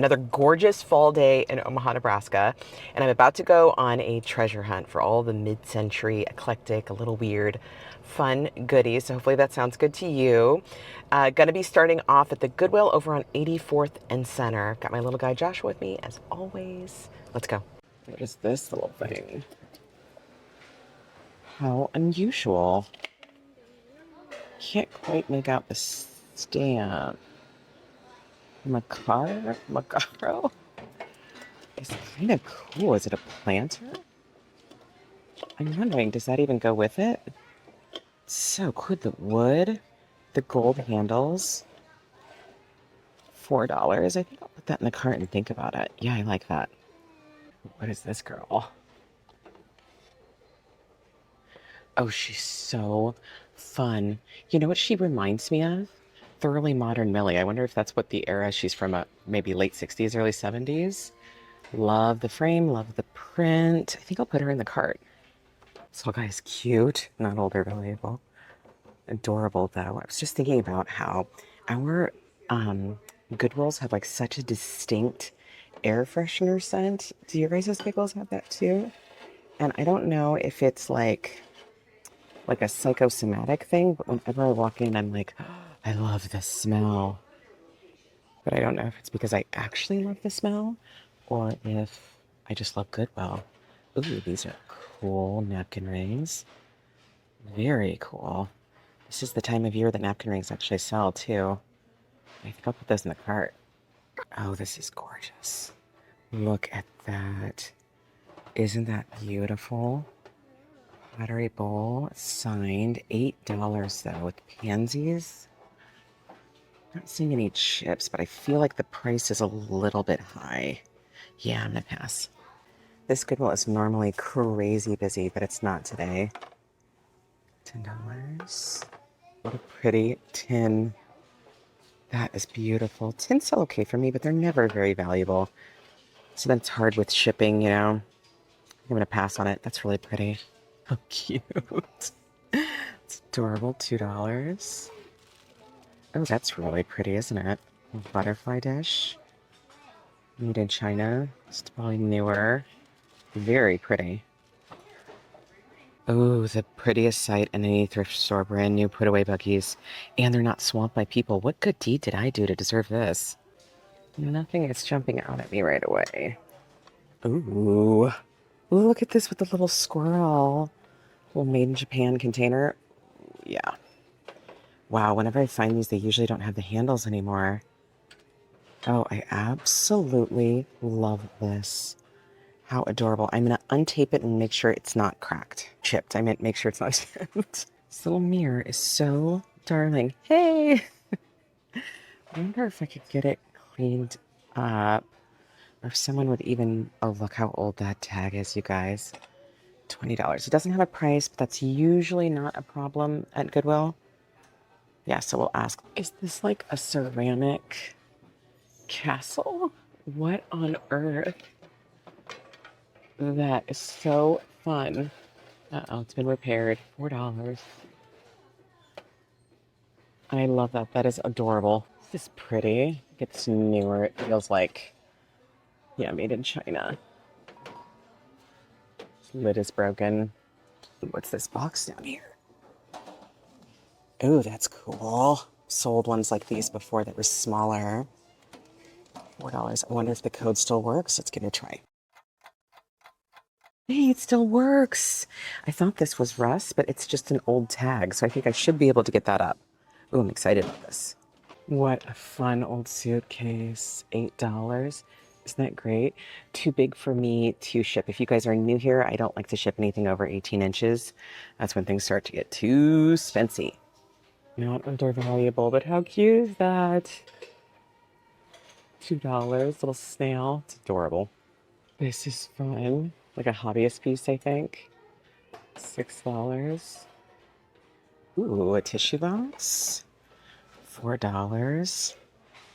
another gorgeous fall day in Omaha, Nebraska, and I'm about to go on a treasure hunt for all the mid-century, eclectic, a little weird, fun goodies. So hopefully that sounds good to you. Gonna be starting off at the Goodwill over on 84th and Center. Got my little guy Joshua with me, as always. Let's go. What is this little thing? How unusual. Can't quite make out the stamp. Macaro? It's kind of cool. Is it a planter? I'm wondering, does that even go with it? It's so cool. The wood, the gold handles, $4. I think I'll put that in the cart and think about it. Yeah, I like that. What is this girl? Oh, she's so fun. You know what she reminds me of? Thoroughly Modern Millie. I wonder if that's what the era she's from, maybe late 60s, early 70s. Love the frame, love the print. I think I'll put her in the cart. This little guy is cute, not old or valuable. Adorable, though. I was just thinking about how our Goodwills have like such a distinct air freshener scent. Do your guys' pickles have that too? And I don't know if it's like a psychosomatic thing, but whenever I walk in, I'm like, oh, I love the smell. But I don't know if it's because I actually love the smell or if I just love Goodwill. Ooh, these are cool napkin rings. Very cool. This is the time of year that napkin rings actually sell too. I think I'll put those in the cart. Oh, this is gorgeous. Look at that. Isn't that beautiful? Pottery bowl, signed. $8 though, with pansies. Not seeing any chips, but I feel like the price is a little bit high. Yeah, I'm gonna pass. This Goodwill is normally crazy busy, but it's not today. $10. What a pretty tin. That is beautiful. Tins sell okay for me, but they're never very valuable. So then it's hard with shipping, you know. I'm gonna pass on it. That's really pretty. How cute. It's adorable. $2. Oh, that's really pretty, isn't it? Butterfly dish. Made in China. It's probably newer. Very pretty. Oh, the prettiest sight in any thrift store. Brand new put away buggies. And they're not swamped by people. What good deed did I do to deserve this? Nothing is jumping out at me right away. Ooh. Look at this with the little squirrel. Little made in Japan container. Yeah. Wow, whenever I find these, they usually don't have the handles anymore. Oh, I absolutely love this. How adorable. I'm going to untape it and make sure it's not cracked. Chipped. I meant make sure it's not chipped. This little mirror is so darling. Hey! I wonder if I could get it cleaned up. Or if someone would even... Oh, look how old that tag is, you guys. $20. It doesn't have a price, but that's usually not a problem at Goodwill. Yeah, so we'll ask, is this like a ceramic castle? What on earth? That is so fun. Uh-oh, it's been repaired. $4. I love that. That is adorable. This is pretty. It's newer. It feels like, yeah, made in China. This lid is broken. What's this box down here? Oh, that's cool. Sold ones like these before that were smaller. $4. I wonder if the code still works. Let's give it a try. Hey, it still works. I thought this was rust, but it's just an old tag, so I think I should be able to get that up. Oh, I'm excited about this. What a fun old suitcase. $8. Isn't that great? Too big for me to ship. If you guys are new here, I don't like to ship anything over 18 inches. That's when things start to get too spency. Not undervaluable, but how cute is that? $2, little snail. It's adorable. This is fun. Like a hobbyist piece, I think. $6. Ooh, a tissue box. $4.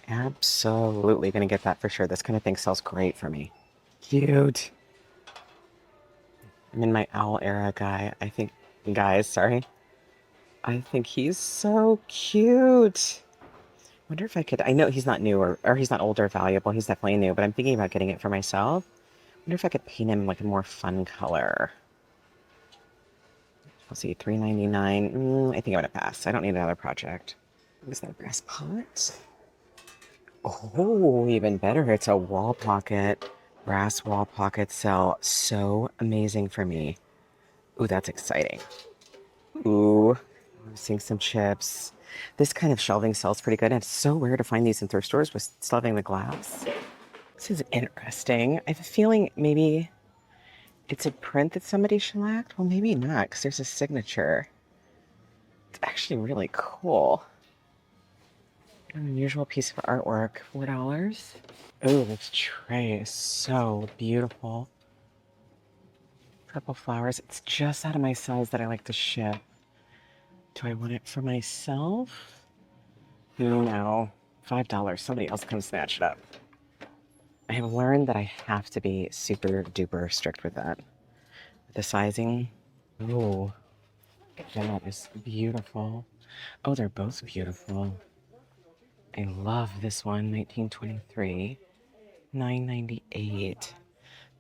Absolutely gonna get that for sure. This kind of thing sells great for me. Cute. I'm in my owl era guys, sorry. I think he's so cute. Wonder if I could, I know he's not new or he's not old or valuable. He's definitely new, but I'm thinking about getting it for myself. Wonder if I could paint him like a more fun color. Let's see, $3.99. I think I'm gonna pass. I don't need another project. Is that a brass pot? Oh, even better. It's a wall pocket. Brass wall pockets sell so amazing for me. Ooh, that's exciting. Ooh, I'm seeing some chips. This kind of shelving sells pretty good. And it's so rare to find these in thrift stores with still having the glass. This is interesting. I have a feeling maybe it's a print that somebody shellacked. Well, maybe not, because there's a signature. It's actually really cool. An unusual piece of artwork. $4. Oh, this tray is so beautiful. Purple flowers. It's just out of my size that I like to ship. Do I want it for myself? No. $5. Somebody else can snatch it up. I have learned that I have to be super duper strict with that. The sizing. Oh, that is beautiful. Oh, they're both beautiful. I love this one, 1923, $9.98.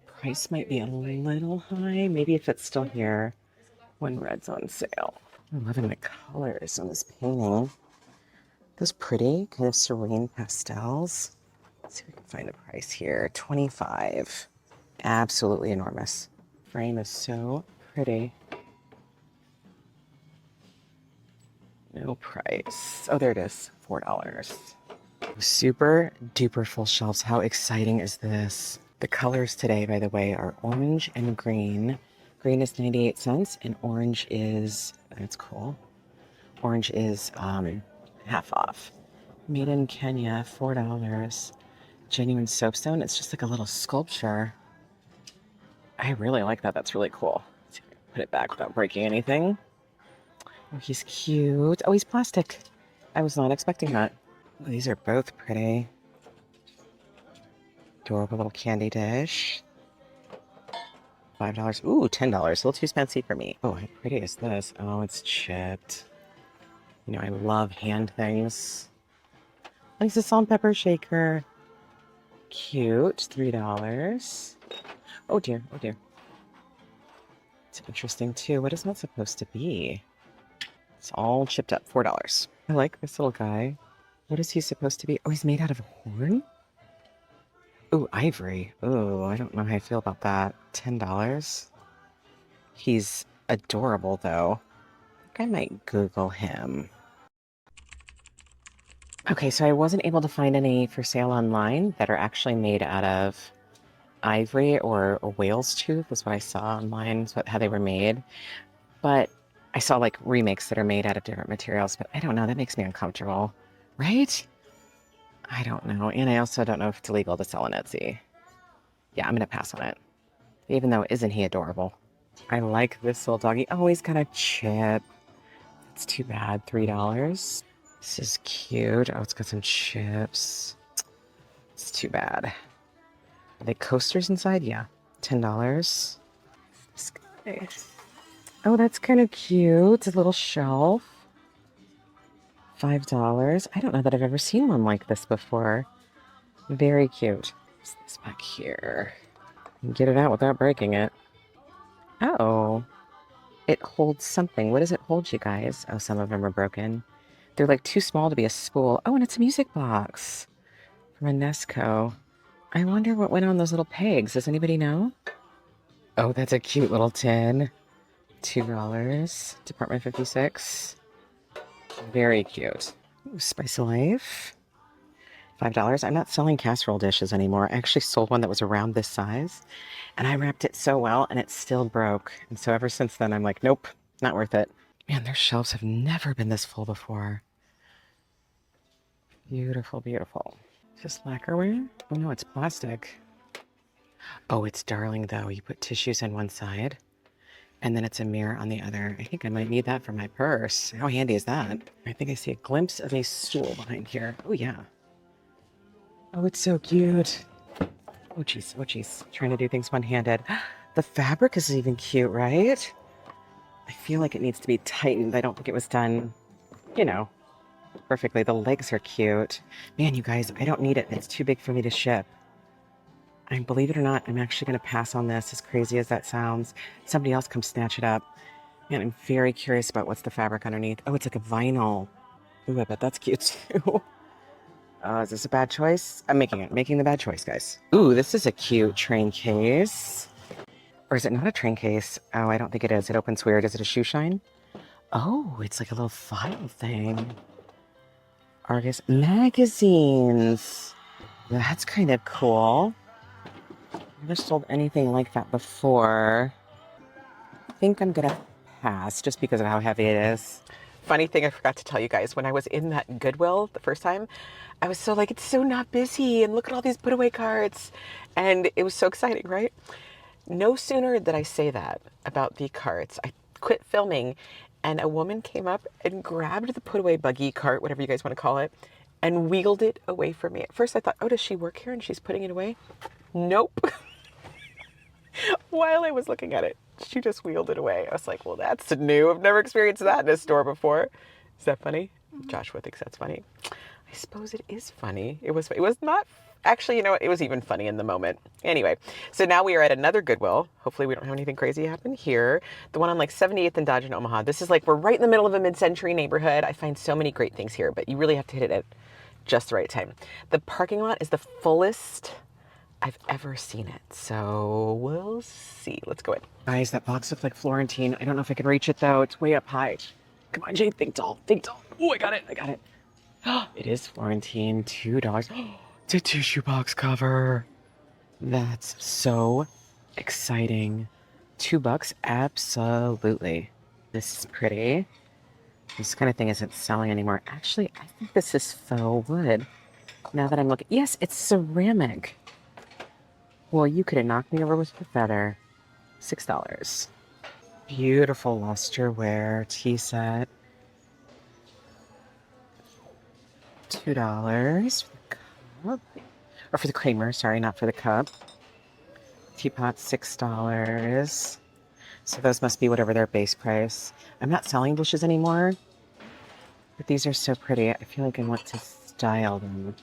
Price might be a little high. Maybe if it's still here when red's on sale. I'm loving the colors on this painting. Those pretty, kind of serene pastels. Let's see if we can find the price here. 25. Absolutely enormous. Frame is so pretty. No price. Oh, there it is. $4. Super duper full shelves. How exciting is this? The colors today, by the way, are orange and green. Green is 98 cents and orange is, that's cool. Orange is half off. Made in Kenya, $4. Genuine soapstone. It's just like a little sculpture. I really like that. That's really cool. Let's see if I can put it back without breaking anything. Oh, he's cute. Oh, he's plastic. I was not expecting that. Oh, these are both pretty. Adorable little candy dish. $5. Ooh, $10. A little too fancy for me. Oh, how pretty is this? Oh, it's chipped. You know, I love hand things. Like the salt and pepper shaker. Cute. $3. Oh dear, oh dear. It's interesting too. What is that supposed to be? It's all chipped up. $4. I like this little guy. What is he supposed to be? Oh, he's made out of horn? Ooh, ivory. Ooh, I don't know how I feel about that. $10. He's adorable, though. I think I might Google him. Okay, so I wasn't able to find any for sale online that are actually made out of ivory or a whale's tooth, is what I saw online, is how they were made. But I saw like remakes that are made out of different materials, but I don't know, that makes me uncomfortable. Right? I don't know. And I also don't know if it's illegal to sell on Etsy. Yeah, I'm gonna pass on it. Even though, isn't he adorable? I like this little doggy. Oh, he's got a chip. It's too bad. $3. This is cute. Oh, it's got some chips. It's too bad. Are they coasters inside? Yeah. $10. This guy. Oh, that's kind of cute. A little shelf. $5. I don't know that I've ever seen one like this before. Very cute. What's this back here? Get it out without breaking it. Oh. It holds something. What does it hold, you guys? Oh, some of them are broken. They're like too small to be a spool. Oh, and it's a music box from a Nesco. I wonder what went on those little pegs. Does anybody know? Oh, that's a cute little tin. $2. Department 56. Very cute. Ooh, Spice of Life. $5. I'm not selling casserole dishes anymore. I actually sold one that was around this size, and I wrapped it so well, and it still broke. And so ever since then, I'm like, nope, not worth it. Man, their shelves have never been this full before. Beautiful, beautiful. Is this lacquerware? Oh no, it's plastic. Oh, it's darling though. You put tissues on one side, and then it's a mirror on the other. I think I might need that for my purse. How handy is that? I think I see a glimpse of a stool behind here. Oh yeah. Oh, it's so cute. Oh geez, oh geez. Trying to do things one-handed. The fabric is even cute, right? I feel like it needs to be tightened. I don't think it was done, you know, perfectly. The legs are cute. Man, you guys, I don't need it. It's too big for me to ship. And believe it or not, I'm actually going to pass on this, as crazy as that sounds. Somebody else come snatch it up. And I'm very curious about what's the fabric underneath. Oh, it's like a vinyl. Ooh, I bet that's cute too. Is this a bad choice? I'm making the bad choice, guys. Ooh, this is a cute train case. Or is it not a train case? Oh, I don't think it is. It opens weird. Is it a shoe shine? Oh, it's like a little file thing. Argus magazines. That's kind of cool. Never sold anything like that before. I think I'm gonna pass just because of how heavy it is. Funny thing I forgot to tell you guys, when I was in that Goodwill the first time, I was so like, it's so not busy and look at all these put away carts. And it was so exciting, right? No sooner did I say that about the carts, I quit filming and a woman came up and grabbed the put away buggy cart, whatever you guys want to call it, and wheeled it away from me. At first I thought, oh, does she work here and she's putting it away? Nope. While I was looking at it, she just wheeled it away. I was like, well, that's new. I've never experienced that in a store before. Is that funny? Joshua thinks that's funny. I suppose it is funny. It was not, actually, you know what? It was even funny in the moment. Anyway, so now we are at another Goodwill. Hopefully we don't have anything crazy happen here. The one on like 78th and Dodge in Omaha. This is like, we're right in the middle of a mid-century neighborhood. I find so many great things here, but you really have to hit it at just the right time. The parking lot is the fullest I've ever seen it. So we'll see. Let's go in. Guys, that box looks like Florentine. I don't know if I can reach it though. It's way up high. Come on, Jade, think tall, think tall. Oh, I got it, I got it. It is Florentine, $2. It's a tissue box cover. That's so exciting. $2, absolutely. This is pretty. This kind of thing isn't selling anymore. Actually, I think this is faux wood. Now that I'm looking, yes, it's ceramic. Well, you could have knocked me over with a feather. $6. Beautiful lusterware tea set. $2 for the cup. Or for the creamer, sorry, not for the cup. Teapot, $6. So those must be whatever their base price. I'm not selling bushes anymore, but these are so pretty. I feel like I want to style them.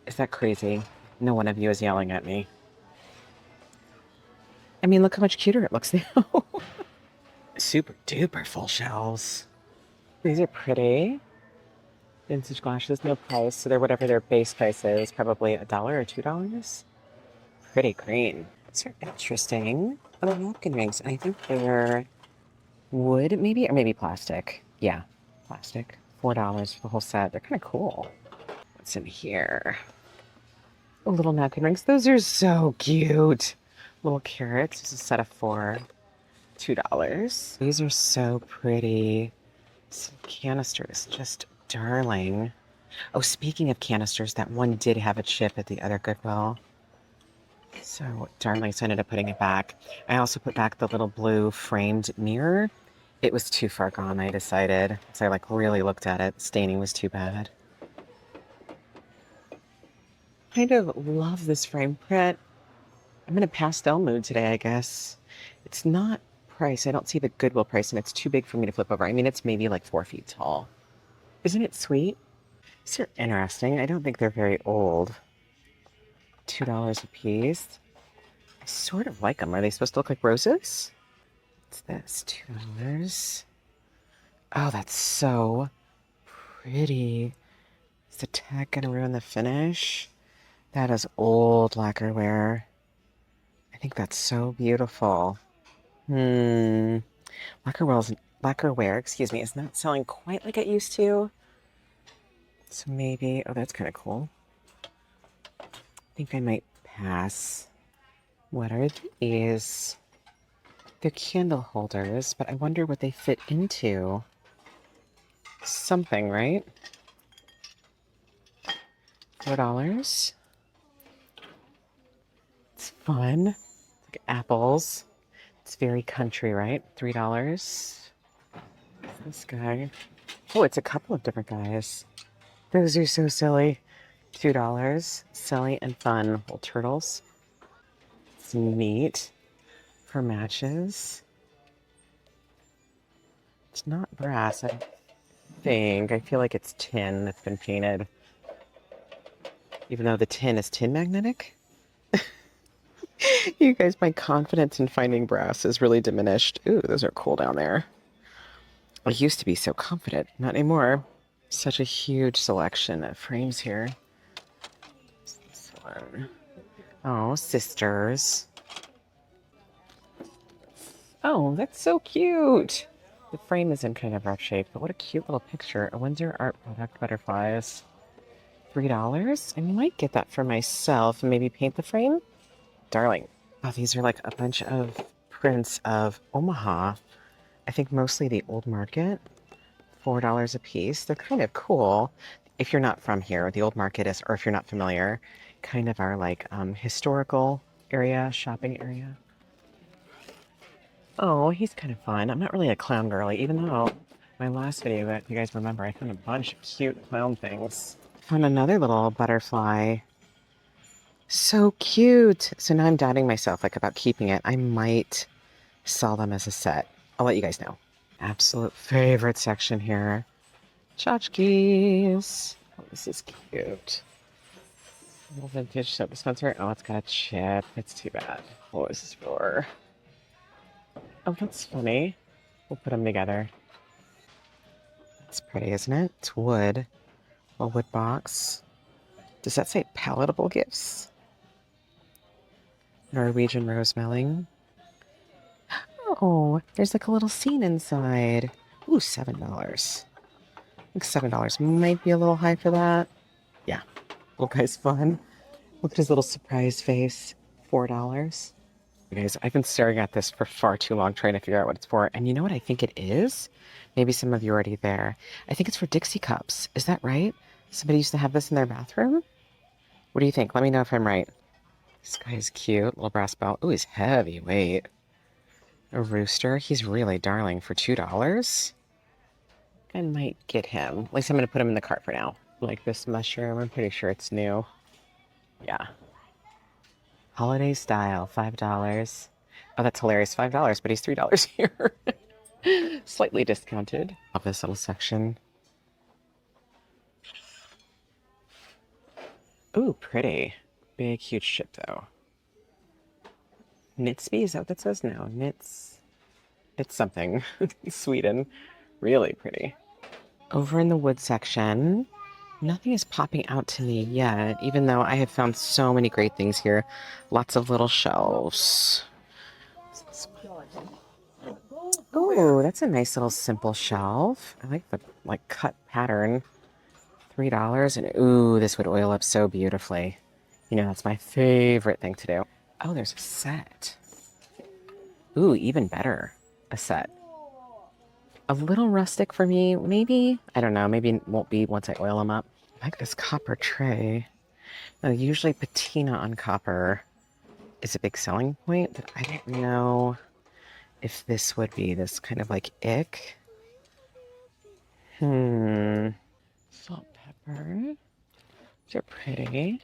Is that crazy? No one of you is yelling at me. I mean, look how much cuter it looks now. Super duper full shelves. These are pretty. Vintage glasses, no price, so they're whatever their base price is, probably $1 or $2. Pretty green. These are interesting. Oh, napkin rings. I think they're wood, maybe, or maybe plastic. Yeah, plastic. $4 for the whole set. They're kind of cool. What's in here? Oh, little napkin rings. Those are so cute. Little carrots. This is a set of 4. $2. These are so pretty. Some canisters, just darling. Oh, speaking of canisters, that one did have a chip at the other Goodwill. So darling, so I ended up putting it back. I also put back the little blue framed mirror. It was too far gone, I decided. So I like really looked at it. Staining was too bad. Kind of love this frame print. I'm in a pastel mood today, I guess. It's not price. I don't see the Goodwill price, and it's too big for me to flip over. I mean, it's maybe like 4 feet tall. Isn't it sweet? These are interesting. I don't think they're very old. $2 a piece. I sort of like them. Are they supposed to look like roses? What's this? $2. Oh, that's so pretty. Is the tag gonna ruin the finish? That is old lacquerware. I think that's so beautiful. Lacquerware, excuse me, is not selling quite like it used to. So maybe, oh, that's kind of cool. I think I might pass. What are these? They're candle holders, but I wonder what they fit into. Something, right? $4. It's fun. It's like apples. It's very country, right? $3. This guy. Oh, it's a couple of different guys. Those are so silly. $2. Silly and fun. Little turtles. It's neat. For matches. It's not brass. think. I feel like it's tin that's been painted. Even though the tin is tin magnetic. You guys, my confidence in finding brass is really diminished. Ooh, those are cool down there. I used to be so confident. Not anymore. Such a huge selection of frames here. This one. Oh, sisters. Oh, that's so cute. The frame is in kind of rough shape, but what a cute little picture. A Windsor Art Product butterflies. $3? I might get that for myself and maybe paint the frame. Darling. Oh, these are like a bunch of prints of Omaha. I think mostly the old market. $4 a piece. They're kind of cool. If you're not from here, the old market is, or if you're not familiar, kind of our like historical area, shopping area. Oh, he's kind of fun. I'm not really a clown girly, even though my last video, if you guys remember, I found a bunch of cute clown things. Found another little butterfly. So cute. So now I'm doubting myself like about keeping it. I might sell them as a set. I'll let you guys know. Absolute favorite section here. Tchotchkes. Oh, this is cute. Little vintage soap dispenser. Oh, it's got a chip. It's too bad. What was this for? Oh, that's funny. We'll put them together. That's pretty, isn't it? It's wood. A wood box. Does that say palatable gifts? Norwegian rose melling. Oh, there's like a little scene inside. Ooh, $7. I think $7 might be a little high for that. Yeah, little guy's fun. Look at his little surprise face. $4. You guys, I've been staring at this for far too long trying to figure out what it's for. And you know what I think it is? Maybe some of you are already there. I think it's for Dixie cups. Is that right? Somebody used to have this in their bathroom? What do you think? Let me know if I'm right. This guy is cute. Little brass bell. Ooh, he's heavyweight. A rooster. He's really darling for $2. I might get him. At least I'm going to put him in the cart for now. Like this mushroom. I'm pretty sure it's new. Yeah. Holiday style, $5. Oh, that's hilarious. $5, but he's $3 here. Slightly discounted. Love this little section. Ooh, pretty. Big, huge ship, though. Knitsby, is that what that says? No, knits. It's something. Sweden. Really pretty. Over in the wood section, nothing is popping out to me yet, even though I have found so many great things here. Lots of little shelves. Ooh, that's a nice little simple shelf. I like the cut pattern. $3, and ooh, this would oil up so beautifully. You know, that's my favorite thing to do. Oh, there's a set. Ooh, even better, a set. A little rustic for me, maybe. I don't know, maybe it won't be once I oil them up. I like this copper tray. Now, usually patina on copper is a big selling point, but I don't know if this would be this kind of like ick. Salt, pepper. These are pretty.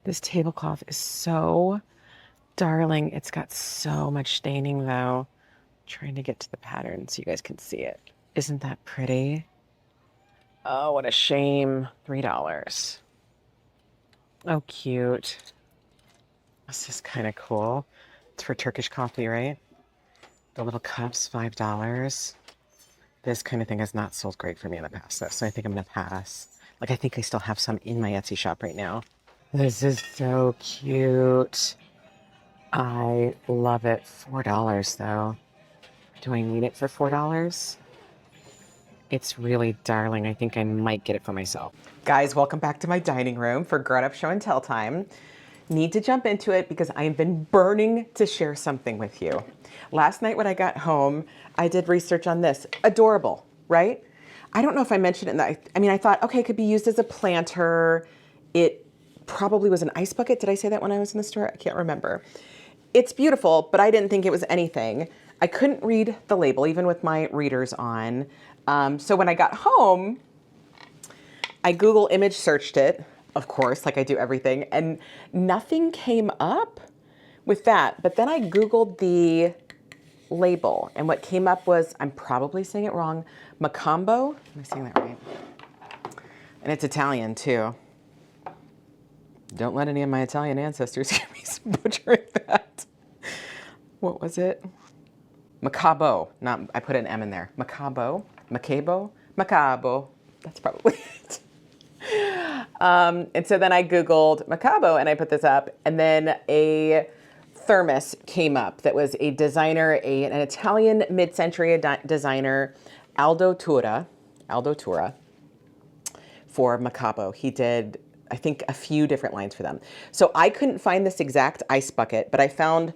This tablecloth is so darling. It's got so much staining though. I'm trying to get to the pattern so you guys can see it. Isn't that pretty? Oh, what a shame. $3. Oh, cute. This is kind of cool. It's for Turkish coffee, right? The little cups, $5. This kind of thing has not sold great for me in the past, though, so I think I'm going to pass. Like, I think I still have some in my Etsy shop right now. This is so cute. I love it. $4, though. Do I need it for $4? It's really darling. I think I might get it for myself. Guys, welcome back to my dining room for Grown Up Show and Tell time. Need to jump into it because I have been burning to share something with you. Last night when I got home, I did research on this. Adorable, right? I don't know if I mentioned it in that. I mean, I thought, okay, it could be used as a planter. It probably was an ice bucket. Did I say that when I was in the store? I can't remember. It's beautiful, but I didn't think it was anything. I couldn't read the label, even with my readers on. So when I got home, I Google image searched it, of course, like I do everything, and nothing came up with that. But then I Googled the label, and what came up was, I'm probably saying it wrong, Macambo. Am I saying that right? And it's Italian too. Don't let any of my Italian ancestors hear me butchering that. What was it? Macabo. Not, I put an M in there. Macabo. Macabo. Macabo. That's probably it. And so then I Googled Macabo and I put this up, and then a thermos came up that was a designer, an Italian mid-century designer, Aldo Tura, for Macabo. He did, I think, a few different lines for them. So I couldn't find this exact ice bucket, but I found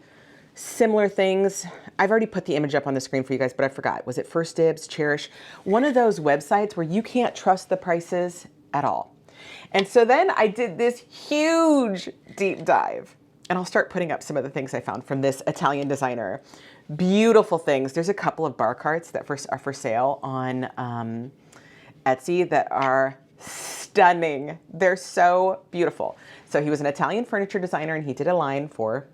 similar things. I've already put the image up on the screen for you guys, but I forgot. Was it First Dibs, Cherish? One of those websites where you can't trust the prices at all. And so then I did this huge deep dive, and I'll start putting up some of the things I found from this Italian designer. Beautiful things. There's a couple of bar carts that are for sale on Etsy that are stunning. They're so beautiful. So he was an Italian furniture designer, and he did a line for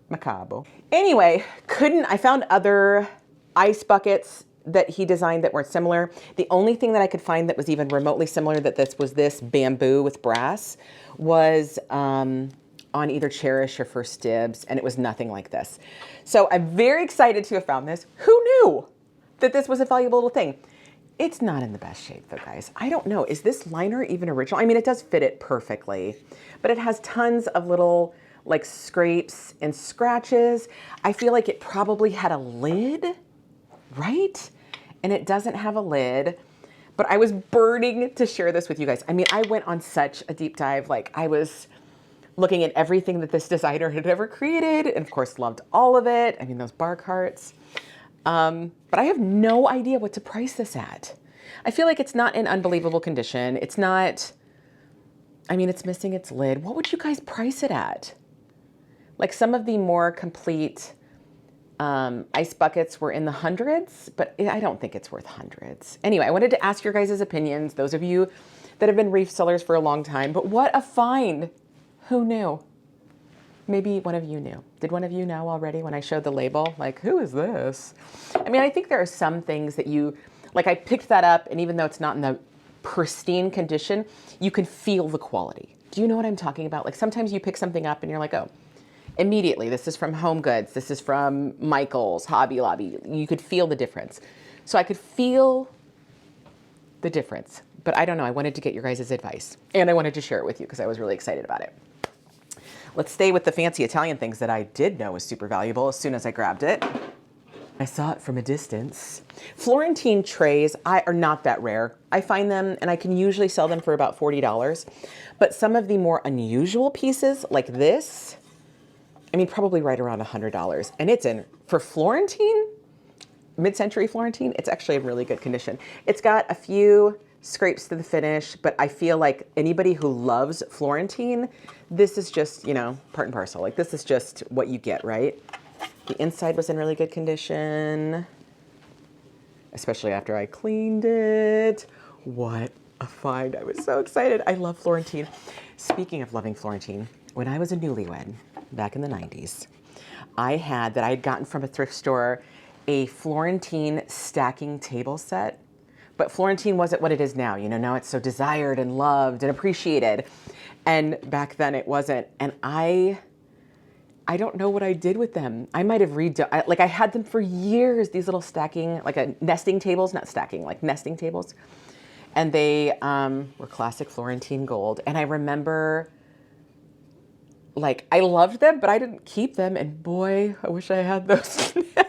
Macabo. Anyway, I found other ice buckets that he designed that weren't similar. The only thing that I could find that was even remotely similar that this bamboo with brass was on either Cherish or First Dibs, and it was nothing like this. So I'm very excited to have found this. Who knew that this was a valuable little thing? It's not in the best shape though, guys. I don't know. Is this liner even original? I mean, it does fit it perfectly, but it has tons of little like scrapes and scratches. I feel like it probably had a lid, right? And it doesn't have a lid, but I was burning to share this with you guys. I mean, I went on such a deep dive. Like, I was looking at everything that this designer had ever created, and of course loved all of it. I mean, those bar carts. But I have no idea what to price this at. I feel like it's not in unbelievable condition. It's not, I mean, it's missing its lid. What would you guys price it at? Like, some of the more complete ice buckets were in the hundreds, but I don't think it's worth hundreds. Anyway, I wanted to ask your guys' opinions, those of you that have been reef sellers for a long time, but what a find. Who knew? Maybe one of you knew. Did one of you know already when I showed the label? Like, who is this? I mean, I think there are some things that like I picked that up, and even though it's not in the pristine condition, you can feel the quality. Do you know what I'm talking about? Like, sometimes you pick something up and you're like, oh, immediately, this is from Home Goods, this is from Michael's, Hobby Lobby. You could feel the difference. So I could feel the difference, but I don't know. I wanted to get your guys' advice, and I wanted to share it with you because I was really excited about it. Let's stay with the fancy Italian things that I did know was super valuable as soon as I grabbed it. I saw it from a distance. Florentine trays are not that rare. I find them, and I can usually sell them for about $40. But some of the more unusual pieces, like this, I mean, probably right around $100. And it's for Florentine, mid-century Florentine, it's actually in really good condition. It's got a few scrapes to the finish, but I feel like anybody who loves Florentine, this is just, you know, part and parcel. Like, this is just what you get, right? The inside was in really good condition, especially after I cleaned it. What a find. I was so excited. I love Florentine. Speaking of loving Florentine, when I was a newlywed back in the 90s, I had gotten from a thrift store a Florentine stacking table set. But Florentine wasn't what it is now. You know, now it's so desired and loved and appreciated. And back then it wasn't. And I don't know what I did with them. I might have I had them for years, these little stacking, like nesting tables, not stacking, like nesting tables. And they were classic Florentine gold. And I remember, like, I loved them, but I didn't keep them. And boy, I wish I had those now.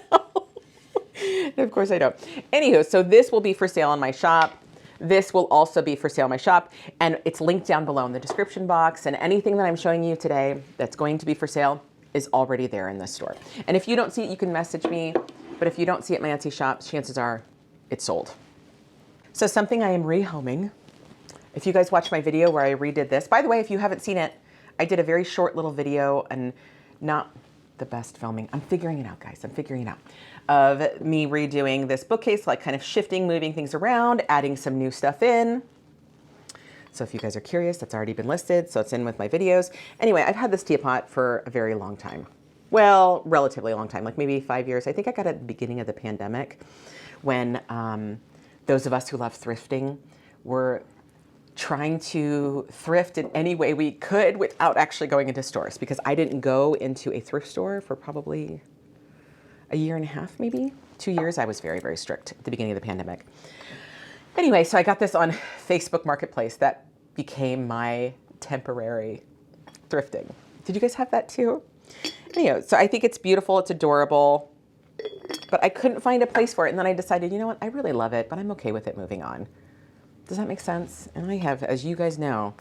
Of course I don't. Anywho, so this will be for sale on my shop. This will also be for sale on my shop, and it's linked down below in the description box. And anything that I'm showing you today that's going to be for sale is already there in the store. And if you don't see it, you can message me. But if you don't see it in my Etsy shop, chances are it's sold. So something I am rehoming. If you guys watched my video where I redid this, by the way, if you haven't seen it, I did a very short little video, and not the best filming. I'm figuring it out, guys. I'm figuring it out. Of me redoing this bookcase, like kind of shifting, moving things around, adding some new stuff in. So if you guys are curious, that's already been listed. So it's in with my videos. Anyway, I've had this teapot for a very long time. well, relatively long time, like maybe 5 years. I think I got it at the beginning of the pandemic when those of us who love thrifting were trying to thrift in any way we could without actually going into stores, because I didn't go into a thrift store for probably a year and a half, maybe 2 years. I was very, very strict at the beginning of the pandemic. Anyway, so I got this on Facebook Marketplace that became my temporary thrifting. Did you guys have that too? Anyway, so I think it's beautiful, it's adorable, but I couldn't find a place for it. And then I decided, you know what, I really love it, but I'm okay with it moving on. Does that make sense? And I have, as you guys know,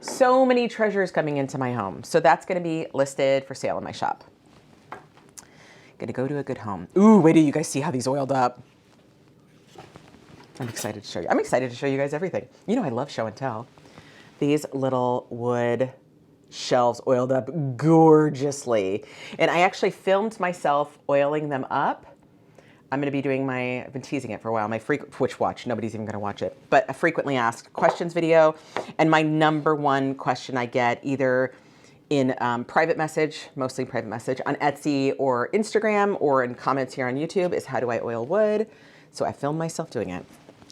so many treasures coming into my home. So that's gonna be listed for sale in my shop. Gonna go to a good home. Ooh, wait till you guys see how these oiled up. I'm excited to show you. I'm excited to show you guys everything. You know I love show and tell. These little wood shelves oiled up gorgeously. And I actually filmed myself oiling them up. I'm gonna be doing I've been teasing it for a while, my which watch, nobody's even gonna watch it, but a frequently asked questions video. And my #1 question I get either in private message, mostly private message, on Etsy or Instagram, or in comments here on YouTube is, how do I oil wood? So I filmed myself doing it.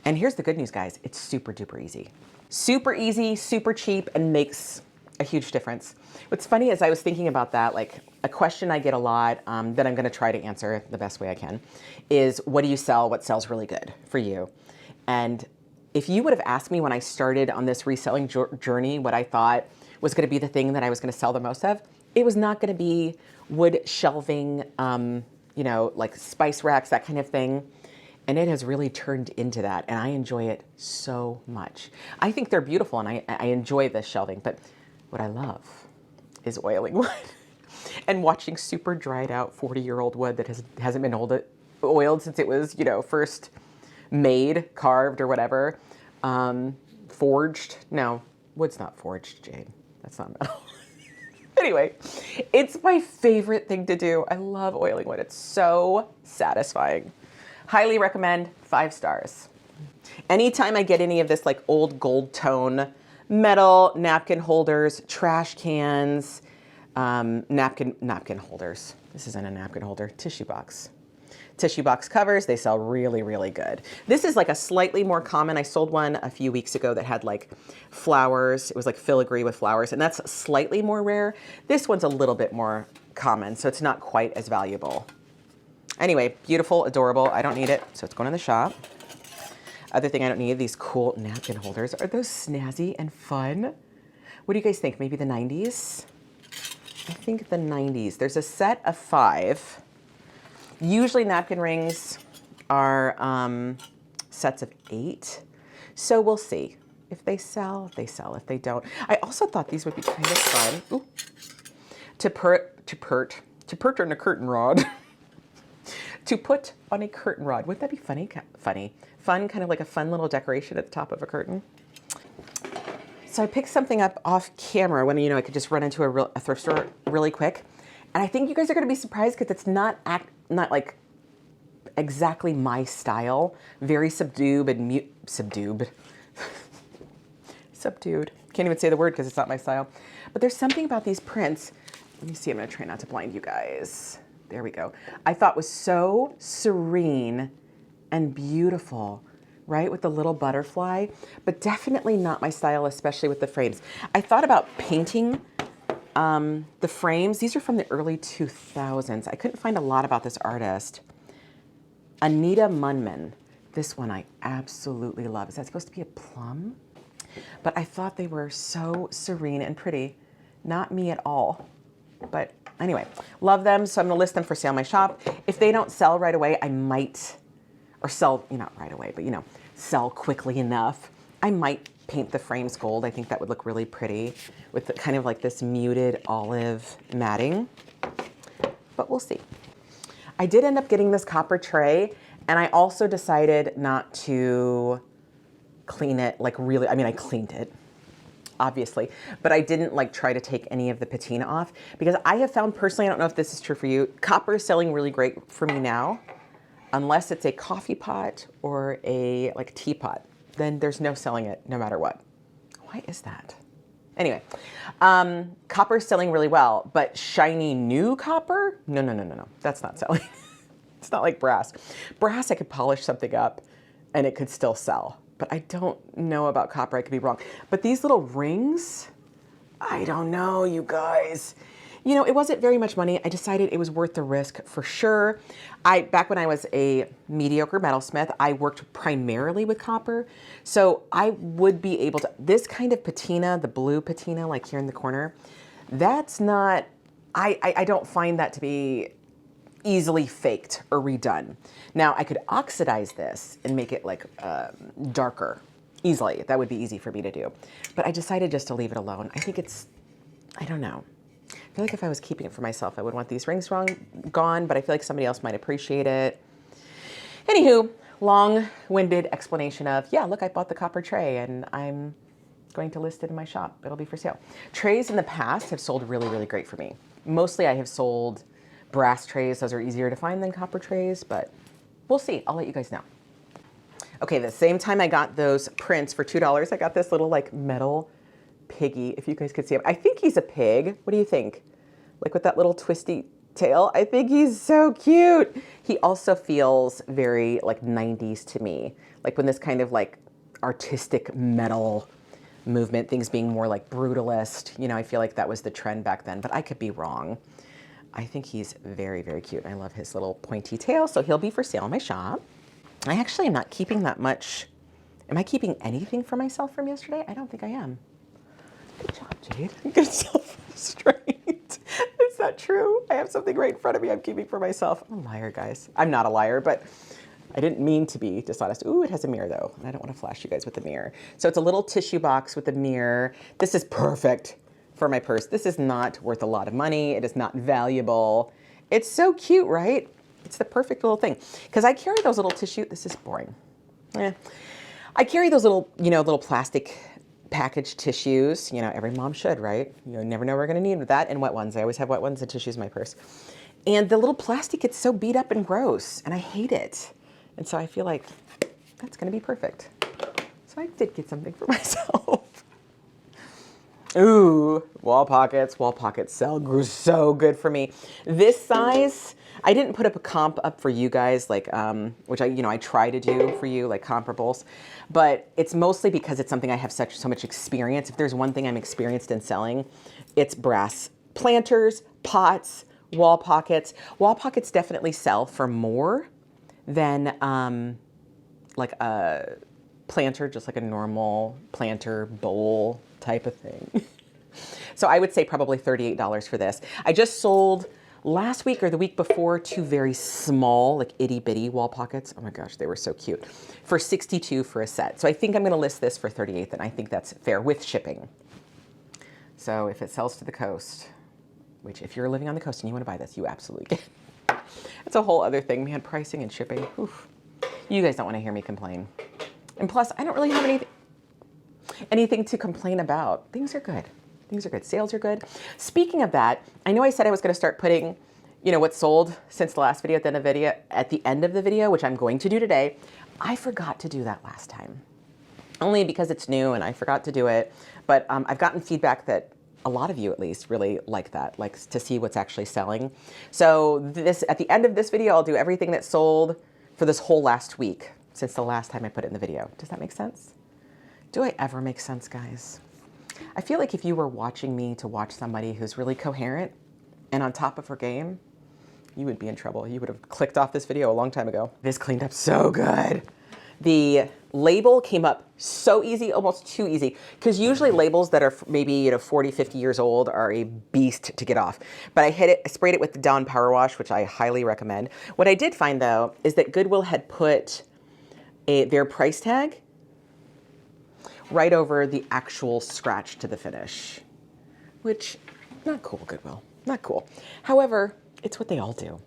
And here's the good news, guys. It's super duper easy. Super easy, super cheap, and makes a huge difference. What's funny is I was thinking about that, like a question I get a lot that I'm gonna try to answer the best way I can is, what do you sell? What sells really good for you? And if you would have asked me when I started on this reselling journey what I thought was gonna be the thing that I was gonna sell the most of, it was not gonna be wood shelving, you know, like spice racks, that kind of thing. And it has really turned into that, and I enjoy it so much. I think they're beautiful, and I enjoy the shelving, but what I love is oiling wood and watching super dried out 40-year-old wood that hasn't been oiled since it was, you know, first made, carved, or whatever. Forged. No, wood's not forged, Jade. That's not metal. Anyway, it's my favorite thing to do. I love oiling wood. It's so satisfying. Highly recommend, 5 stars. Anytime I get any of this like old gold tone metal napkin holders, trash cans, napkin holders. This isn't a napkin holder, tissue box. Tissue box covers, they sell really, really good. This is like a slightly more common. I sold one a few weeks ago that had like flowers. It was like filigree with flowers, and that's slightly more rare. This one's a little bit more common, so it's not quite as valuable. Anyway, beautiful, adorable. I don't need it, so it's going in the shop. Other thing I don't need, these cool napkin holders. Are those snazzy and fun? What do you guys think? Maybe the 90s? I think the 90s. There's a set of 5. Usually napkin rings are sets of 8. So we'll see. If they sell, they sell. If they don't. I also thought these would be kind of fun. Ooh. To put on a curtain rod. To put on a curtain rod. Wouldn't that be funny? Fun, kind of like a fun little decoration at the top of a curtain. So I picked something up off camera when, you know, I could just run into a thrift store really quick. And I think you guys are going to be surprised because it's not like exactly my style. Very subdued and subdued. Subdued. Can't even say the word because it's not my style. But there's something about these prints. Let me see. I'm going to try not to blind you guys. There we go. I thought was so serene and beautiful, right? With the little butterfly, but definitely not my style, especially with the frames. I thought about painting the frames. These are from the early 2000s. I couldn't find a lot about this artist. Anita Munman. This one I absolutely love. Is that supposed to be a plum? But I thought they were so serene and pretty. Not me at all. But anyway, love them. So I'm gonna list them for sale in my shop. If they don't sell right away, I might, or sell, you know, not right away, but you know, sell quickly enough, I might paint the frames gold. I think that would look really pretty with the, kind of like this muted olive matting, but we'll see. I did end up getting this copper tray, and I also decided not to clean it like really, I mean, I cleaned it, obviously, but I didn't like try to take any of the patina off because I have found personally, I don't know if this is true for you, copper is selling really great for me now, unless it's a coffee pot or a like teapot, then there's no selling it no matter what. Why is that? Anyway, copper's selling really well, but shiny new copper? No, no, no, no, no. That's not selling. It's not like brass. Brass, I could polish something up and it could still sell. But I don't know about copper. I could be wrong. But these little rings, I don't know, you guys. You know, it wasn't very much money. I decided it was worth the risk for sure. Back when I was a mediocre metalsmith, I worked primarily with copper. So I would be able to, this kind of patina, the blue patina, like here in the corner, that's not, I don't find that to be easily faked or redone. Now I could oxidize this and make it like darker easily. That would be easy for me to do. But I decided just to leave it alone. I think it's, I don't know. I feel like if I was keeping it for myself, I would want these rings gone, but I feel like somebody else might appreciate it. Anywho, long-winded explanation of, yeah, look, I bought the copper tray and I'm going to list it in my shop. It'll be for sale. Trays in the past have sold really, really great for me. Mostly I have sold brass trays. Those are easier to find than copper trays, but we'll see. I'll let you guys know. Okay, the same time I got those prints for $2, I got this little like metal piggy, if you guys could see him. I think he's a pig. What do you think? Like with that little twisty tail. I think he's so cute. He also feels very like 90s to me. Like when this kind of like artistic metal movement, things being more like brutalist, you know, I feel like that was the trend back then, but I could be wrong. I think he's very, very cute. I love his little pointy tail, so he'll be for sale in my shop. I actually am not keeping that much. Am I keeping anything for myself from yesterday? I don't think I am. Good job, Jade. Good self-restraint. Is that true? I have something right in front of me I'm keeping for myself. I'm a liar, guys. I'm not a liar, but I didn't mean to be dishonest. Ooh, it has a mirror though, and I don't want to flash you guys with the mirror. So it's a little tissue box with a mirror. This is perfect for my purse. This is not worth a lot of money. It is not valuable. It's so cute, right? It's the perfect little thing. Because I carry those little tissue, this is boring. I carry those little, you know, little plastic packaged tissues. You know, every mom should, right? You never know we're gonna need that and wet ones. I always have wet ones and tissues in my purse. And the little plastic gets so beat up and gross, and I hate it. And so I feel like that's gonna be perfect. So I did get something for myself. Ooh, wall pockets sell so good for me. This size, I didn't put up a comp up for you guys, like, which I try to do for you, like comparables, but it's mostly because it's something I have so much experience. If there's one thing I'm experienced in selling, it's brass planters, pots, wall pockets. Wall pockets definitely sell for more than like a planter, just like a normal planter bowl type of thing. So I would say probably $38 for this. I just sold last week or the week before 2 very small, like itty bitty wall pockets. Oh my gosh, they were so cute. For $62 for a set. So I think I'm gonna list this for $38, and I think that's fair with shipping. So if it sells to the coast, which if you're living on the coast and you wanna buy this, you absolutely can. It's a whole other thing, man, pricing and shipping. Oof. You guys don't wanna hear me complain. And plus, I don't really have anything to complain about. Things are good. Things are good. Sales are good. Speaking of that, I know I said I was going to start putting, you know, what's sold since the last video at the end of the video, which I'm going to do today. I forgot to do that last time, only because it's new and I forgot to do it. But I've gotten feedback that a lot of you, at least, really like that, like to see what's actually selling. So at the end of this video, I'll do everything that's sold for this whole last week since the last time I put it in the video. Does that make sense? Do I ever make sense, guys? I feel like if you were watching me to watch somebody who's really coherent and on top of her game, you would be in trouble. You would have clicked off this video a long time ago. This cleaned up so good. The label came up so easy, almost too easy, because usually labels that are maybe 40, 50 years old are a beast to get off. But I sprayed it with the Dawn Power Wash, which I highly recommend. What I did find, though, is that Goodwill had put their price tag right over the actual scratch to the finish, which, not cool, Goodwill, not cool. However, it's what they all do.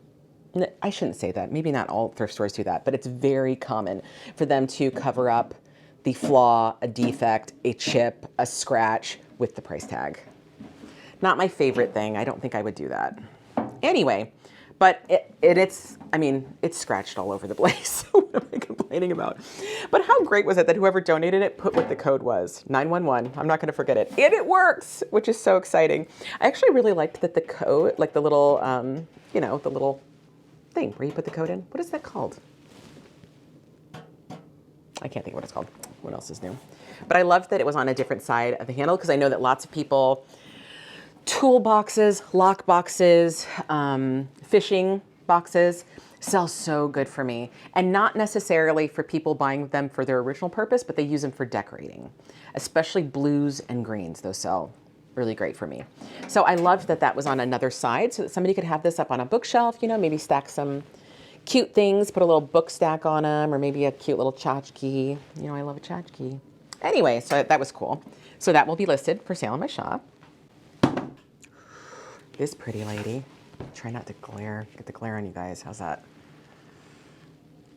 I shouldn't say that. Maybe not all thrift stores do that, but it's very common for them to cover up the flaw, a defect, a chip, a scratch with the price tag. Not my favorite thing. I don't think I would do that. Anyway, But it's, I mean, it's scratched all over the place. What am I complaining about? But how great was it that whoever donated it put what the code was, 911. I'm not going to forget it. And it works, which is so exciting. I actually really liked that the code, like the little, you know, the little thing where you put the code in. What is that called? I can't think of what it's called. What else is new? But I loved that it was on a different side of the handle because I know that lots of people, toolboxes, lock boxes, fishing boxes sell so good for me. And not necessarily for people buying them for their original purpose, but they use them for decorating, especially blues and greens. Those sell really great for me. So I loved that that was on another side so that somebody could have this up on a bookshelf, you know, maybe stack some cute things, put a little book stack on them, or maybe a cute little tchotchke. You know, I love a tchotchke. Anyway, so that was cool. So that will be listed for sale in my shop. This pretty lady. Try not to get the glare on you guys. How's that?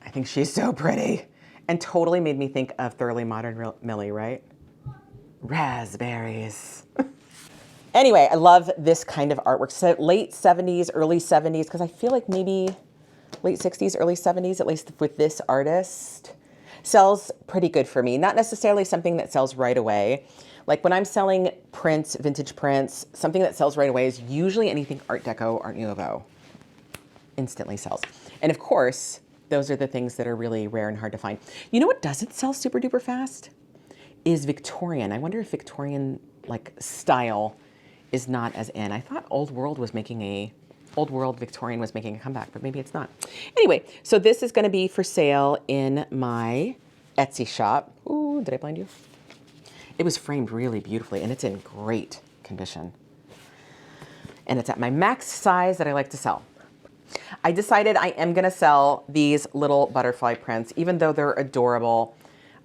I think she's so pretty and totally made me think of Thoroughly Modern Millie, right? Raspberries. Anyway, I love this kind of artwork. So late 70s, early 70s, because I feel like maybe late 60s, early 70s, at least with this artist, sells pretty good for me. Not necessarily something that sells right away. Like when I'm selling prints, vintage prints, something that sells right away is usually anything Art Deco, Art Nouveau. Instantly sells. And of course, those are the things that are really rare and hard to find. You know what doesn't sell super duper fast? Is Victorian. I wonder if Victorian like style is not as in. I thought Old World Victorian was making a comeback, but maybe it's not. Anyway, so this is going to be for sale in my Etsy shop. Ooh, did I blind you? It was framed really beautifully and it's in great condition. And it's at my max size that I like to sell. I decided I am going to sell these little butterfly prints, even though they're adorable.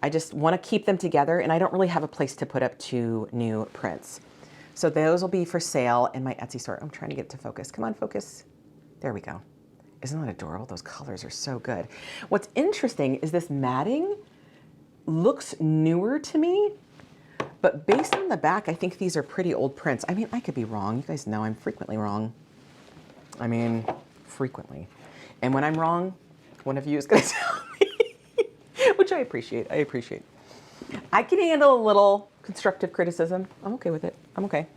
I just want to keep them together and I don't really have a place to put up 2 new prints. So those will be for sale in my Etsy store. I'm trying to get it to focus. Come on, focus. There we go. Isn't that adorable? Those colors are so good. What's interesting is this matting looks newer to me, but based on the back, I think these are pretty old prints. I mean, I could be wrong. You guys know I'm frequently wrong. I mean, frequently. And when I'm wrong, one of you is going to tell me, which I appreciate. I appreciate. I can handle a little constructive criticism. I'm okay with it. I'm okay.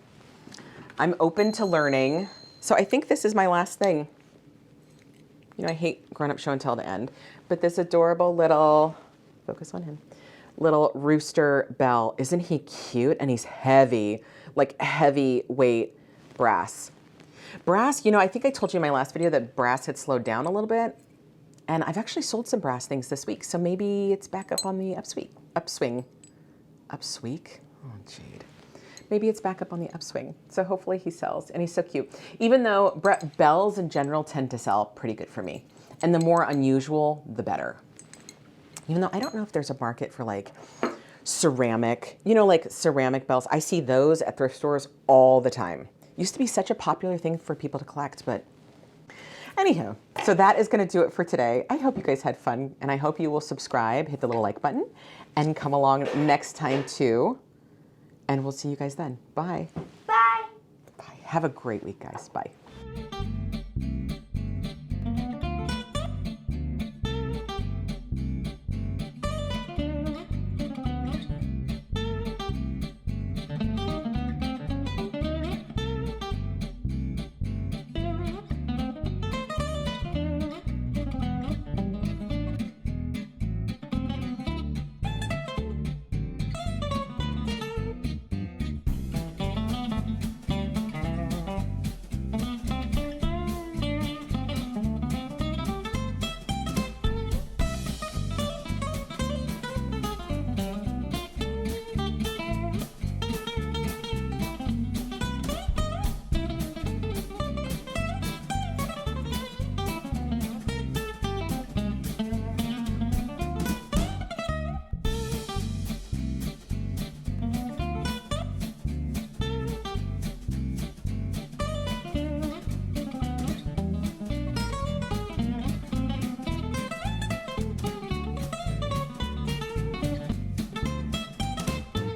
I'm open to learning. So I think this is my last thing. You know, I hate grown-up show and tell to end, but this adorable little, focus on him, little rooster bell. Isn't he cute? And he's heavy, like heavyweight brass. Brass, you know, I think I told you in my last video that brass had slowed down a little bit. And I've actually sold some brass things this week. So maybe it's back up on the upswing. Upswing? Oh, Jade. Maybe it's back up on the upswing. So hopefully he sells. And he's so cute. Even though bells in general tend to sell pretty good for me. And the more unusual, the better. Even though I don't know if there's a market for like ceramic, you know, like ceramic bells. I see those at thrift stores all the time. Used to be such a popular thing for people to collect, but anywho, so that is going to do it for today. I hope you guys had fun, and I hope you will subscribe, hit the little like button, and come along next time too. And we'll see you guys then. Bye. Bye. Bye. Have a great week, guys. Bye.